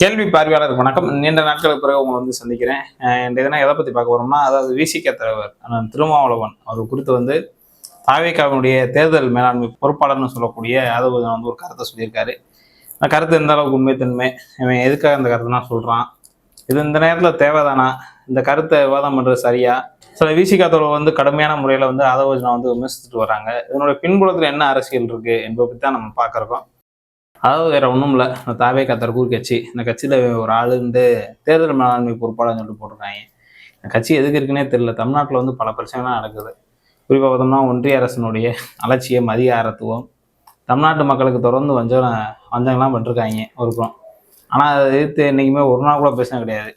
கேள்வி பார்வையாளர் வணக்கம். நீண்ட நாட்களுக்கு பிறகு உங்களை வந்து சந்திக்கிறேன். இந்த தினம் எதை பத்தி பார்க்க போறோம்னா, அதாவது விசிக தலைவர் திருமாவளவன் அவர் குறித்து வந்து தாவேகாவினுடைய தேர்தல் மேலாண்மை பொறுப்பாளர்னு சொல்லக்கூடிய யாதவ் வந்து ஒரு கருத்தை சொல்லியிருக்காரு. அந்த கருத்து எந்த அளவுக்கு உண்மைத்தன்மை, இவன் எதுக்காக இந்த கருத்துனா சொல்றான், இது இந்த நேரத்தில் தேவைதானா, இந்த கருத்தை விவாதம் பண்றது சரியா, சில விசிக தலைவர் வந்து கடுமையான முறையில் வந்து யாதவ் வந்து விமர்சித்துட்டு வராங்க. இதனுடைய பின்புலத்தில் என்ன அரசியல் இருக்கு என்பதை பற்றி தான் நம்ம பார்க்குறோம். அதாவது வேற ஒன்றும் இல்லை, இந்த தாவேகா தற்கூர் கட்சி, இந்த கட்சியில் ஒரு ஆளு வந்து தேர்தல் மேலாண்மை பொறுப்பாளர் சொல்லிட்டு போட்டிருக்காங்க. இந்த கட்சி எதுக்கு இருக்குன்னே தெரியல. தமிழ்நாட்டில் வந்து பல பிரச்சனைலாம் நடக்குது. குறிப்பாக பார்த்தோம்னா ஒன்றிய அரசினுடைய அலட்சியம், அதிகாரத்துவம், தமிழ்நாட்டு மக்களுக்கு தொடர்ந்து வஞ்சங்கள்லாம் பண்ணிருக்காங்க ஒரு புறம். ஆனால் அதை எதிர்த்து என்றைக்குமே ஒரு நாள் கூட பேசினா கிடையாது.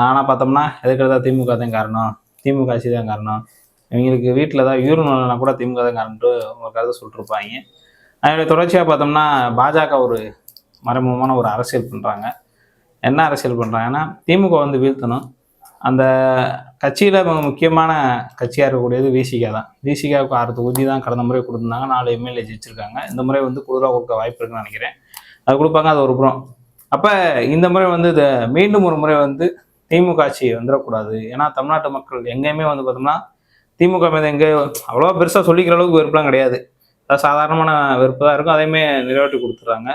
ஆனால் பார்த்தோம்னா எதுக்கிறதா திமுக தான் காரணம், திமுக ஆட்சி தான் காரணம், இவங்களுக்கு வீட்டில் ஏதாவது யூரின் கூட திமுக தான் காரணம்ட்டு ஒரு கருத்தை சொல்லிட்டுருப்பாங்க. அதனுடைய தொடர்ச்சியாக பார்த்தோம்னா பாஜக ஒரு மறைமுகமான ஒரு அரசியல் பண்ணுறாங்க. என்ன அரசியல் பண்ணுறாங்கன்னா, திமுக வந்து வீழ்த்தணும். அந்த கட்சியில் முக்கியமான கட்சியாக இருக்கக்கூடியது விசிகா தான். விசிகாவுக்கு 6 தொகுதி தான் கடந்த முறை கொடுத்துருந்தாங்க, 4 எம்எல்ஏ ஜெயிச்சிருக்காங்க. இந்த முறை வந்து கூடுதலாக கொடுக்க வாய்ப்பு இருக்குன்னு நினைக்கிறேன். அது கொடுப்பாங்க, அது ஒரு புறம். அப்போ இந்த முறை வந்து இதை மீண்டும் ஒரு முறை வந்து திமுக ஆட்சி வந்துடக்கூடாது. ஏன்னா தமிழ்நாட்டு மக்கள் எங்கேயுமே வந்து பார்த்தோம்னா திமுக மீது எங்கே அவ்வளோவா பெருசாக சொல்லிக்கிற அளவுக்கு வெறுப்பெலாம் கிடையாது. சாதாரணமான வெறுப்பு தான் இருக்கும். அதையுமே நிறைவேற்றி கொடுத்துட்றாங்க.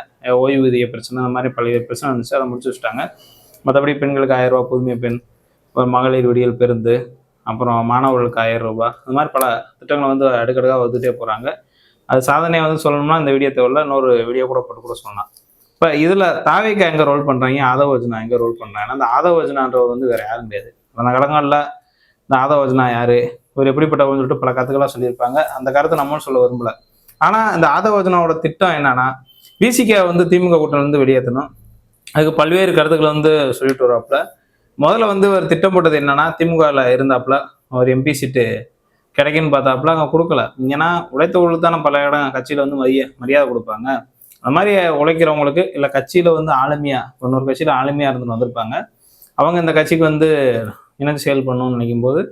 ஓய்வூதிய பிரச்சனை, அந்த மாதிரி பல்வேறு பிரச்சனை இருந்துச்சு, அதை முடிச்சு வச்சுட்டாங்க. மற்றபடி பெண்களுக்கு 1000 ரூபா புதுமை பெண், ஒரு மகளிர் விடியல் பேருந்து, அப்புறம் மாணவர்களுக்கு 1000 ரூபாய், இந்த மாதிரி பல திட்டங்களை வந்து அடுக்கடுக்காக வந்துட்டே போகிறாங்க. அது சாதனையை வந்து சொல்லணும்னா இந்த வீடியோ தேவையில்ல, இன்னொரு வீடியோ கூட போட்டு சொல்லலாம். இப்போ இதில் தாவேகா எங்கே ரோல் பண்ணுறாங்க, ஆதவ் அர்ஜுனா எங்கே ரோல் பண்ணுறாங்க. அந்த ஆதவ் அர்ஜுனான்றவர் வந்து வேறு யாரும் கிடையாது. அந்த காலங்களில் இந்த ஆதவ் அர்ஜுனா யார், இவர் எப்படிப்பட்டவன்னு சொல்லிட்டு பல கருத்துக்களாக சொல்லியிருப்பாங்க. அந்த கருத்தை நம்மளும் சொல்ல விரும்பல. ஆனால் இந்த ஆதவ் அர்ஜுனாவோட திட்டம் என்னன்னா, விசிகா வந்து திமுக கூட்டணியிலிருந்து வெளியேற்றணும். அதுக்கு பல்வேறு கருத்துக்களை வந்து சொல்லிட்டு வருவாப்புல. முதல்ல வந்து ஒரு திட்டம் போட்டது என்னன்னா, திமுகவில் இருந்தாப்புல ஒரு எம்பி சீட்டு கிடைக்குன்னு பார்த்தாப்புல, அங்கே கொடுக்கல. ஏன்னா உழைத்தவர்களுக்கு தானே பல இடம் கட்சியில் வந்து மரியாதை கொடுப்பாங்க. அந்த மாதிரி உழைக்கிறவங்களுக்கு இல்லை கட்சியில் வந்து ஆளுமையாக இன்னொரு கட்சியில் ஆளுமையாக இருந்துன்னு வந்திருப்பாங்க. அவங்க இந்த கட்சிக்கு வந்து இணைந்து செயல் பண்ணணும்னு நினைக்கும் போது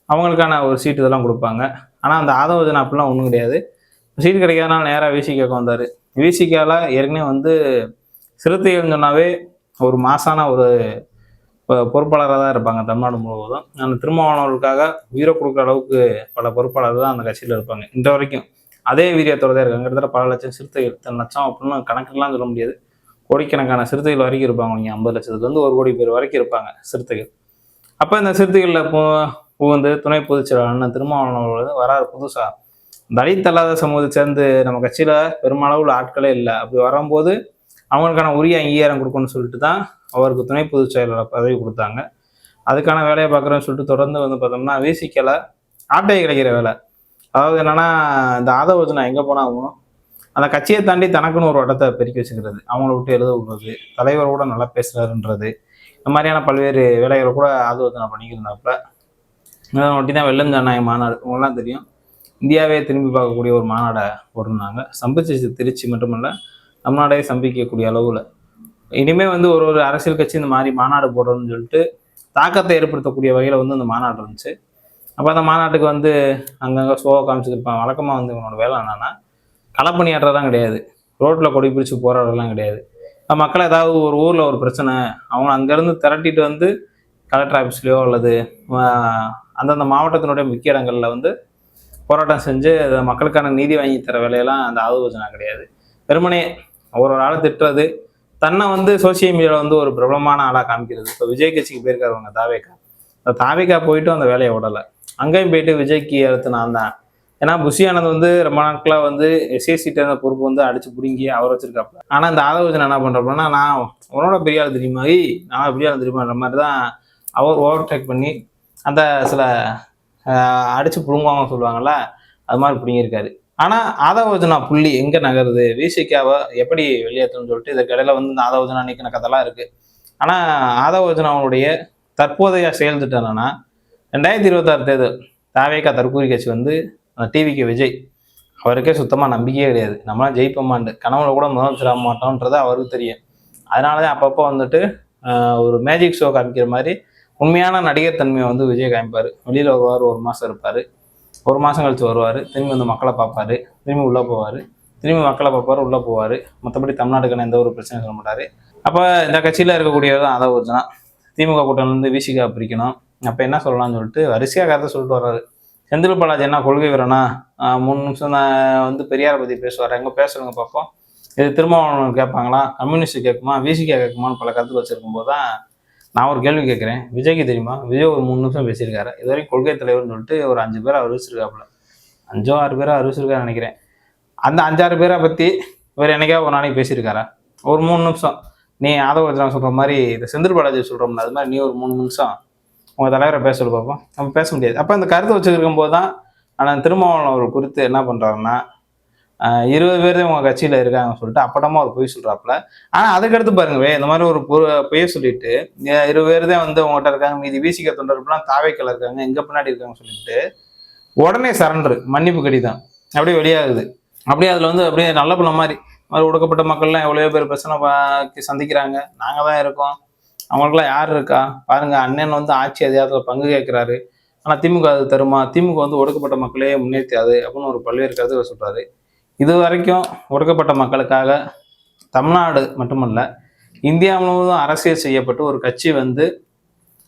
அவங்களுக்கான ஒரு சீட்டு இதெல்லாம் கொடுப்பாங்க. ஆனால் அந்த ஆதவ் அர்ஜுனா அப்படிலாம் ஒன்றும் கிடையாது. சீட்டு கிடைக்காதனால நேராக விசிகாவுக்கு வந்தார். விசிகாவில் ஏற்கனவே வந்து சிறுத்தைகள்னு சொன்னாவே ஒரு மாசான ஒரு பொறுப்பாளராக தான் இருப்பாங்க தமிழ்நாடு முழுவதும். அந்த திருமாவளவர்களுக்காக உயிரை கொடுக்குற அளவுக்கு பல பொறுப்பாளர்கள் தான் அந்த கட்சியில் இருப்பாங்க. இந்த வரைக்கும் அதே வீரியத்தோட தான் இருக்காங்க. கிட்டத்தட்ட பல லட்சம் சிறுத்தைகள், இத்தனை லட்சம் அப்படின்னு கணக்கெல்லாம் சொல்ல முடியாது, கோடிக்கணக்கான சிறுத்தைகள் வரைக்கும் இருப்பாங்க. நீங்கள் 50 லட்சத்துலேருந்து 1 கோடி பேர் வரைக்கும் இருப்பாங்க சிறுத்தைகள். அப்போ இந்த சிறுத்தைகளில் புகுந்து துணை பொதுச் செயலாளர் திருமாவளவர்கள் வராது புதுசாக. தலித் அல்லாத சமூகத்தை சேர்ந்து நம்ம கட்சியில் பெருமளவில் ஆட்களே இல்லை. அப்படி வரும்போது அவங்களுக்கான உரிய அங்கீகாரம் கொடுக்கணும்னு சொல்லிட்டு தான் அவருக்கு துணை பொதுச் செயலாளர் பதவி கொடுத்தாங்க. அதுக்கான வேலையை பார்க்குறோன்னு சொல்லிட்டு தொடர்ந்து வந்து பார்த்தோம்னா விசிகல ஆட்டையை கிடைக்கிற வேலை. அதாவது என்னன்னா, இந்த ஆதவ் அர்ஜுனா எங்கே போனாலும் அந்த கட்சியை தாண்டி தனக்குன்னு ஒரு இடத்தை பெருக்கி வச்சுக்கிறது, அவங்கள விட்டு எழுத விடுறது, தலைவர் கூட நல்லா பேசுறாருன்றது, இந்த மாதிரியான பல்வேறு வேலைகளை கூட ஆதவ் அர்ஜுனா பண்ணிக்கிருந்தாப்புல. ஒட்டி தான் வெள்ளம் ஜனநாயக மாநாடு உங்களெலாம் தெரியும், இந்தியாவே திரும்பி பார்க்கக்கூடிய ஒரு மாநாடை போட்டிருந்தாங்க. சம்பிச்சு திருச்சி மட்டுமல்ல, தமிழ்நாடே சம்பிக்கக்கூடிய அளவில் இனிமேல் வந்து ஒரு அரசியல் கட்சி இந்த மாதிரி மாநாடு போடுறதுன்னு சொல்லிட்டு தாக்கத்தை ஏற்படுத்தக்கூடிய வகையில் வந்து அந்த மாநாடு இருந்துச்சு. அப்போ அந்த மாநாட்டுக்கு வந்து அங்கங்கே ஷோவை காமிச்சிருப்பாங்க. வழக்கமாக வந்து இவனோட வேலை என்னன்னா, களப்பணியாற்றதான் கிடையாது, ரோட்டில் கொடி பிடிச்சி போராடுறதுலாம் கிடையாது. மக்களை ஏதாவது ஒரு ஊரில் ஒரு பிரச்சனை, அவங்க அங்கேருந்து திரட்டிட்டு வந்து கலெக்டர் ஆஃபீஸ்லையோ அல்லது அந்தந்த மாவட்டத்தினுடைய முக்கிய இடங்களில் வந்து போராட்டம் செஞ்சு மக்களுக்கான நீதி வாங்கி தர வேலையெல்லாம் அந்த ஆதவ் அர்ஜுனா கிடையாது. வெறுமனே ஒரு ஆளை திட்டுறது, தன்னை வந்து சோசியல் மீடியாவில் வந்து ஒரு பிரபலமான ஆளாக காமிக்கிறது. இப்போ விஜய் கட்சிக்கு போயிருக்காருவங்க தாவேகா. அந்த தாவேகா போயிட்டு அந்த வேலையை விடலை, அங்கேயும் போயிட்டு விஜய்க்கு அடுத்து நான் தான். ஏன்னா புஷி ஆனந்த் வந்து ரொம்ப நாட்களாக வந்து எஸ்ஏசிட்ட இருந்த பொறுப்பு வந்து அடிச்சு பிடுங்கி அவர் வச்சிருக்காப்புல. ஆனால் இந்த ஆதவ் அர்ஜுனா என்ன பண்ணுறப்பனா, நான் உன்னோட பெரிய ஆள் தெரியுமா, நான் பெரிய ஆள் தெரியுமான்ற மாதிரி தான் அவர் ஓவர்டேக் பண்ணி அந்த சில அடிச்சு பிடுங்குவாங்க சொல்லுவாங்கள்ல, அது மாதிரி பிடிங்கிருக்காரு. ஆனால் ஆதவ் அர்ஜுனா புள்ளி எங்கே நகருது, விசிகாவை எப்படி வெளியேற்றணும்னு சொல்லிட்டு இதற்கு இடையில வந்து இந்த ஆதவ் அர்ஜுனா நீக்கின கதைலாம் இருக்குது. ஆனால் ஆதவ் அர்ஜுனாவுடைய தற்போதைய செயல் திட்டம் என்னன்னா, 2026 தேர்தல் தாவேகா தற்கூரி கட்சி வந்து டிவிக்கு விஜய் அவருக்கே சுத்தமாக நம்பிக்கையே கிடையாது. நம்மளாம் ஜெயிப்போமாண்டு கனவுல கூட முதலமைச்சர் ஆக மாட்டோன்றது அவருக்கு தெரியும். அதனால தான் அப்பப்போ வந்துட்டு ஒரு மேஜிக் ஷோ காமிக்கிற மாதிரி உண்மையான நடிகர் தன்மையை வந்து விஜய் காமிப்பார். வெளியில் வருவார், 1 மாதம் இருப்பார், 1 மாதம் கழிச்சு வருவார், திரும்பி வந்து மக்களை பார்ப்பார், திரும்பி உள்ளே போவார், திரும்பி மக்களை பார்ப்பார், உள்ளே போவார். மற்றபடி தமிழ்நாட்டுக்கான எந்த ஒரு பிரச்சனையும் சொல்ல மாட்டார். அப்போ இந்த கட்சியில் இருக்கக்கூடியதான் அதை ஒருத்தனா திமுக கூட்டணிலேருந்து விசிகா பிரிக்கணும். அப்போ என்ன சொல்லலாம்னு சொல்லிட்டு வரிசையாக கருத்தை சொல்லிட்டு வர்றாரு. செந்தில் பாலாஜி என்ன கொள்கை வீரனா, 3 நிமிஷம் தான் வந்து பெரியாரை பற்றி பேசுவார், எங்கே பேசுகிறவங்க பார்ப்போம், இது திருமாவளவன் கேட்பாங்களா, கம்யூனிஸ்ட் கேட்குமா, விசிகா கேட்குமான்னு பல கருத்து வச்சிருக்கும் போது தான் நான் ஒரு கேள்வி கேட்குறேன். விஜய்க்கு தெரியுமா? விஜய் ஒரு 3 நிமிஷம் பேசியிருக்காரு. இது வரைக்கும் கொள்கை தலைவர்னு சொல்லிட்டு ஒரு 5 பேரை அறிவிச்சிருக்காப்புல, 5 6 பேரை அறிவிச்சிருக்காரு நினைக்கிறேன். அந்த 5 6 பேரை பற்றி இவர் என்னைக்கா ஒரு நாளைக்கு பேசியிருக்காரா? ஒரு 3 நிமிஷம் நீ ஆதவ சொல்கிற மாதிரி இந்த செந்தில் பாலாஜி சொல்கிறோம்ல, அது மாதிரி நீ ஒரு 3 நிமிஷம் உங்கள் தலைவரை பேச சொல்லி பார்ப்போம். நம்ம பேச முடியாது. அப்போ அந்த கருத்தை வச்சுருக்கும் போது தான் ஆனால் திருமாவளவன் அவர் குறித்து என்ன பண்ணுறாருன்னா, 20 பேர் தான் உங்கள் கட்சியில் இருக்காங்கன்னு சொல்லிட்டு அப்படமா ஒரு பொய் சொல்கிறாப்புல. ஆனால் அதுக்கடுத்து பாருங்கவே, இந்த மாதிரி ஒரு பொய்யை சொல்லிட்டு 20 பேர் தான் வந்து உங்கள்கிட்ட இருக்காங்க, மீதி விசிக தொண்டர்லாம் தாவைக்கல இருக்காங்க, எங்கே பின்னாடி இருக்காங்கன்னு சொல்லிட்டு உடனே சரண்டரு மன்னிப்பு கடிதம் அப்படியே வெளியாகுது. அப்படியே அதில் வந்து அப்படியே நல்ல பிள்ளை மாதிரி ஒடுக்கப்பட்ட மக்கள்லாம் எவ்வளோ பேர் பிரச்சனை சந்திக்கிறாங்க, நாங்கள் தான் இருக்கோம், அவங்களுக்குலாம் யார் இருக்கா பாருங்க, அண்ணன் வந்து ஆட்சி அதிகாரத்தில் பங்கு கேட்குறாரு, ஆனால் திமுக அது தருமா, திமுக வந்து ஒடுக்கப்பட்ட மக்களே முன்னேற்றாது அப்படின்னு ஒரு பல்வேறு கருத்துக்களை சொல்கிறாரு. இது வரைக்கும் ஒடுக்கப்பட்ட மக்களுக்காக தமிழ்நாடு மட்டுமல்ல இந்தியா முழுவதும் அரசியல் செய்யப்பட்டு ஒரு கட்சி வந்து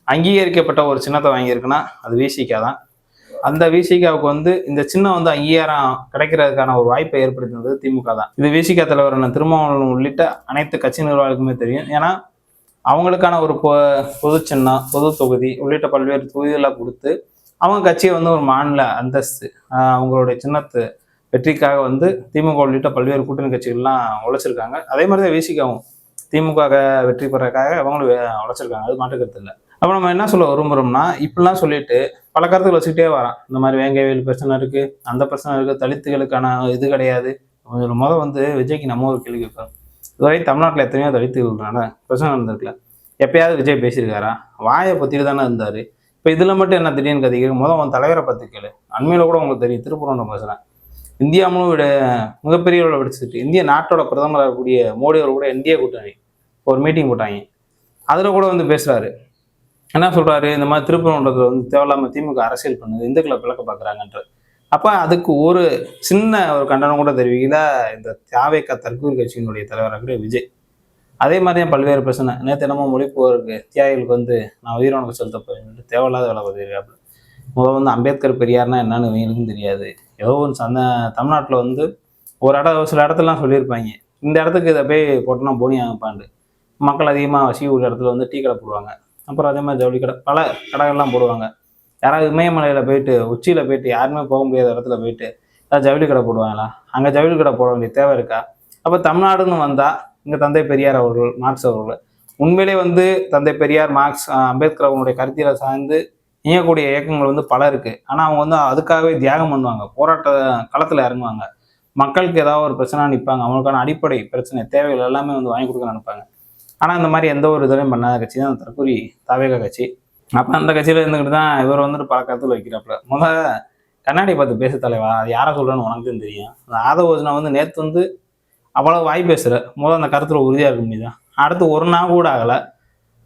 அங்கீகரிக்கப்பட்ட ஒரு சின்னத்தை வாங்கியிருக்குன்னா அது விசிகா தான். அந்த விசிகாவுக்கு வந்து இந்த சின்னம் வந்து அங்கீகாரம் கிடைக்கிறதுக்கான ஒரு வாய்ப்பை ஏற்படுத்தினது திமுக தான். இது விசிகா தலைவர் திருமாவளவன் உள்ளிட்ட அனைத்து கட்சி நிர்வாகிகளுக்குமே தெரியும். ஏன்னா அவங்களுக்கான ஒரு பொது சின்னம், பொது தொகுதி உள்ளிட்ட பல்வேறு தொகுதிகளை கொடுத்து அவங்க கட்சியை வந்து ஒரு மாநில அந்தஸ்து, அவங்களுடைய சின்னத்து வெற்றிக்காக வந்து திமுக உள்ளிட்ட பல்வேறு கூட்டணி கட்சிகள்லாம் உழைச்சிருக்காங்க. அதே மாதிரி தான் விசிகாவும் திமுக வெற்றி பெறக்காக அவங்களும் உழைச்சிருக்காங்க, அது மாற்றுக்கருத்து இல்லை. அப்போ நம்ம என்ன சொல்ல விரும்புகிறோம்னா, இப்படிலாம் சொல்லிட்டு பல கருத்துக்கள் வச்சுக்கிட்டே வரான். இந்த மாதிரி வேங்கைவேல் பிரச்சனை இருக்குது, அந்த பிரச்சனை இருக்குது, தலித்துகளுக்கான இது கிடையாது. முதல் வந்து விஜய்க்கு நம்ம ஒரு கேள்வி கேட்போம். இதுவரை தமிழ்நாட்டில் எத்தனையோ தலித்துகள்னால பிரச்சனை நடந்திருக்குல்ல, எப்பயாவது விஜய் பேசியிருக்காரா? வாயை பற்றிட்டு தானே இருந்தார். இப்போ இதில் மட்டும் என்ன திடீர்னு கதைக்கு உன் தலைவரை பற்றி கேளு. அண்மையில் கூட உங்களுக்கு தெரியும், திருப்பூரம் பேசுகிறேன், இந்தியா முழு மிகப்பெரிய வெடிச்சுட்டு இந்திய நாட்டோட பிரதமராக இருக்கக்கூடிய மோடி அவர் கூட இந்திய கூட்டணி ஒரு மீட்டிங் போட்டாங்க. அதில் கூட வந்து பேசுகிறாரு. என்ன சொல்கிறாரு, இந்த மாதிரி திருப்பூரத்தில் வந்து தேவையில்லாமல் திமுக அரசியல் பண்ணுது, இந்துக்களை பிளக்க பார்க்குறாங்கன்ற. அப்போ அதுக்கு ஒரு சின்ன ஒரு கண்டனம் கூட தெரிவிக்கல இந்த தாவேகா தற்கூரி கட்சியினுடைய தலைவராக விஜய். அதே மாதிரி தான் பல்வேறு பிரச்சனை. நேற்று என்னமோ மொழிப்போருக்கு தியாகிகளுக்கு வந்து நான் உயிரோனுக்கு செலுத்த போயிட்டு தேவையில்லாத வேலை பார்த்துருக்காப்புல. முதல் வந்து அம்பேத்கர் பெரியார்னா என்னன்னு இவங்களுக்கும் தெரியாது. ஏதோ ஒரு தமிழ்நாட்டில் வந்து ஒரு சில இடத்துலலாம் சொல்லியிருப்பாங்க, இந்த இடத்துக்கு இதை போய் போட்டோன்னா போனி ஆகப்பாண்டு. மக்கள் அதிகமாக வசிக்கூடிய இடத்துல வந்து டீ கடை போடுவாங்க, அப்புறம் அதே மாதிரி ஜவுளி கடை, பல கடைகள்லாம் போடுவாங்க. யாராவது இமயமலையில் போயிட்டு உச்சியில் போயிட்டு யாருமே போக முடியாத இடத்துல போயிட்டு ஏதாவது ஜவுளி கடை போடுவாங்களா? அங்கே ஜவுளி கடை போட வேண்டிய தேவை இருக்கா? அப்போ தமிழ்நாடுன்னு வந்தால் இங்கே தந்தை பெரியார் அவர்கள், மார்க்ஸ் அவர்கள் உண்மையிலே வந்து தந்தை பெரியார், மார்க்ஸ், அம்பேத்கர் அவங்களுடைய கருத்தியலை சார்ந்து இயங்கக்கூடிய இயக்கங்கள் வந்து பல இருக்குது. ஆனால் அவங்க வந்து அதுக்காகவே தியாகம் பண்ணுவாங்க, போராட்ட களத்தில் இறங்குவாங்க, மக்களுக்கு ஏதாவது ஒரு பிரச்சனை நிற்பாங்க, அவங்களுக்கான அடிப்படை பிரச்சனை தேவைகள் எல்லாமே வந்து வாங்கி கொடுக்க நினைப்பாங்க. ஆனால் இந்த மாதிரி எந்த ஒரு இதுலையும் பண்ணாத கட்சி தான் தற்கூரி தாவேகா கட்சி. அப்போ அந்த கட்சியில் இருந்துக்கிட்டு தான் இவர் வந்துட்டு பல கருத்தில் வைக்கிறாப்புல. கண்ணாடி பார்த்து பேச தலைவா, அது யாரை சொல்கிறேன்னு உனக்கு தெரியும். அந்த ஆதவோஜனா வந்து நேற்று வந்து அவ்வளோ வாய் பேசுகிற அந்த கருத்தில் உறுதியாக இருக்க முடியுதா? அடுத்து ஒரு நாள் கூட ஆகலை,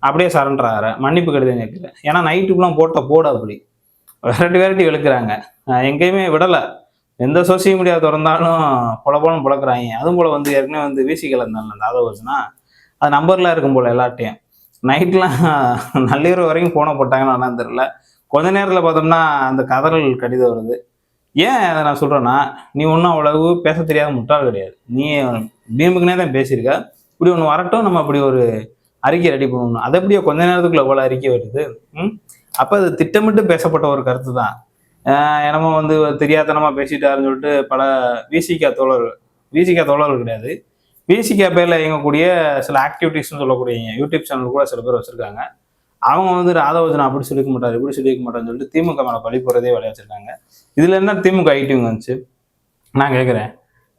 அப்படியே சரண்டர் ஆகிற, மன்னிப்பு கடிதம் கேட்குற. ஏன்னா நைட்டுக்குலாம் போட அப்படி விரட்டி வெளுக்கிறாங்க, எங்கேயுமே விடலை. எந்த சோசியல் மீடியா திறந்தாலும் போலன்னு புழக்கிறாங்க. அதுவும் போல் வந்து ஏற்கனவே வந்து விசிக்கல இருந்தாங்க அந்த ஆதவோஜனா, அது நம்பர்லாம் இருக்கும் போல் எல்லாட்டையும். நைட்லாம் நள்ளிரவு வரைக்கும் போன போட்டாங்கன்னு என்னன்னு தெரியல. கொஞ்ச நேரத்தில் பார்த்தோம்னா அந்த கதறல் கடிதம் வருது. ஏன் அதை நான் சொல்கிறேன்னா, நீ ஒன்றும் அவ்வளவு பேச தெரியாத முட்டாள் கிடையாது. நீ பீமுக்குனே தான் பேசியிருக்க. இப்படி ஒன்று வரட்டும், நம்ம அப்படி ஒரு அறிக்கை ரெடி பண்ணணும். அதை எப்படியோ கொஞ்ச நேரத்துக்குள்ள எவ்வளோ அறிக்கை வருது. அப்போ அது திட்டமிட்டு பேசப்பட்ட ஒரு கருத்து தான். என்னமோ வந்து தெரியாதனமாக பேசிட்டாருன்னு சொல்லிட்டு பல விசிகா தோழர்கள் கிடையாது, விசிகா பேரில் இயங்கக்கூடிய சில ஆக்டிவிட்டிஸ்ன்னு சொல்லக்கூடிய யூடியூப் சேனல் கூட சில பேர் வச்சுருக்காங்க. அவங்க வந்து ஆதவோஜனா அப்படி சொல்லிக்க மாட்டார், இப்படி சொல்லிக்க மாட்டான்னு சொல்லிட்டு திமுக மேலே பழி போகிறதே வேலையா வச்சுருக்காங்க. இதில் என்ன திமுக ஐடிங் வந்துச்சு? நான் கேட்குறேன்,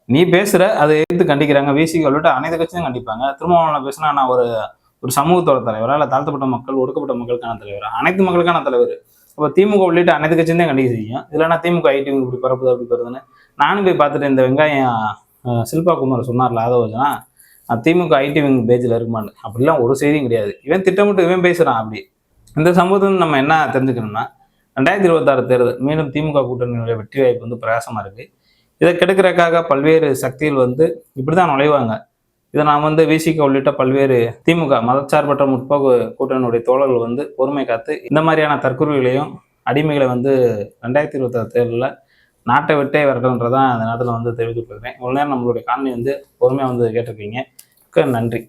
நீ பேசுகிற அதை எடுத்து கண்டிக்கிறாங்க, விசிகா உள்ளிட்ட அனைத்து கட்சியும் கண்டிப்பாங்க. திருமாவளவன் பேசினா நான் ஒரு சமூகத்தோட தலைவரா, இல்லை தாழ்த்தப்பட்ட மக்கள், ஒடுக்கப்பட்ட மக்களுக்கான தலைவரா, அனைத்து மக்களுக்கான தலைவர். அப்போ திமுக உள்ளிட்ட அனைத்து கட்சியும் தான் கண்டிக்க செய்யும். இல்லைன்னா திமுக ஐடிங் இப்படி பரப்புது அப்படி பருதுன்னு நானும் போய் பார்த்துட்டு, இந்த வெங்காயம் சில்பா குமார் சொன்னார்ல ஆதவோஜனா, திமுக ஐடி விங் பேஜில் இருக்குமான்னு, அப்படிலாம் ஒரு செய்தியும் கிடையாது. இவன் திட்டமிட்டு இவன் பேசுகிறான். அப்படி இந்த சம்பவத்தில் நம்ம என்ன தெரிஞ்சுக்கணும்னா, 2026 தேர்தல் மீண்டும் திமுக கூட்டணியுடைய வெற்றி வாய்ப்பு வந்து பிரகாசமாக இருக்குது. இதை கெடுக்கிறதுக்காக பல்வேறு சக்திகள் வந்து இப்படி தான் நுழைவாங்க. இதை நான் வந்து விசிக உள்ளிட்ட பல்வேறு திமுக மதச்சார்பற்ற முற்போக்கு கூட்டணியுடைய தோழர்கள் வந்து பொறுமை காத்து இந்த மாதிரியான தற்கொலைகளையும் அடிமைகளை வந்து 2026 தேர்தலில் நாட்டை விட்டே விரட்டன்றதான் அந்த நேரத்தில் வந்து தெரிவித்துக் கொள்கிறேன். இவ்வளோ நேரம் நம்மளுடைய காணொலி வந்து பொறுமையாக வந்து கேட்டிருக்கீங்க. நன்றி.